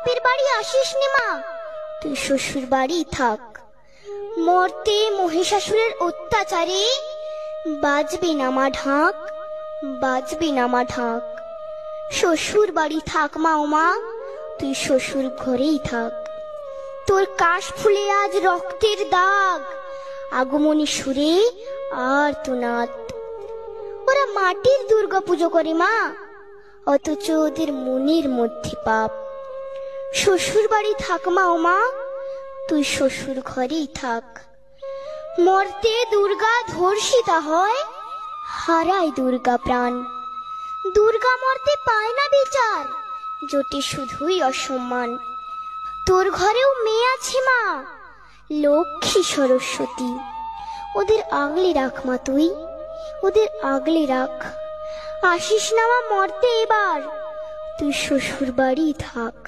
বাপের বাড়ি আসিস নে মা, তুই শ্বশুর বাড়ি থাক। মর্তে মহিষাসুরের অত্যাচারে বাজবে না মা ঢাক, বাজবে না মা ঢাক। শ্বশুর বাড়ি থাক মা ও মা, তুই শ্বশুর ঘরেই থাক। তোর কাশ ফুলে আজ রক্তের দাগ, আগমনী সুরে আর তো নাদ। ওরা মাটির দুর্গা পুজো করে মা, অথচ ওদের মনের মধ্যে পাপ। শ্বশুর বাড়ি থাক মা ও মা, তুই শ্বশুর ঘরেই থাক। মর্তে দুর্গা ধর্ষিতা হয়, হারায় দুর্গা প্রাণ। দুর্গা মর্তে পায় না বিচার, জোটে শুধুই অসম্মান। তোর ঘরেও মেয়ে আছে মা, লক্ষ্মী সরস্বতী, ওদের আগলে রাখ মা তুই, ওদের আগলে রাখ। আসিস না মা মর্তে এবার, তুই শ্বশুর বাড়ি থাক।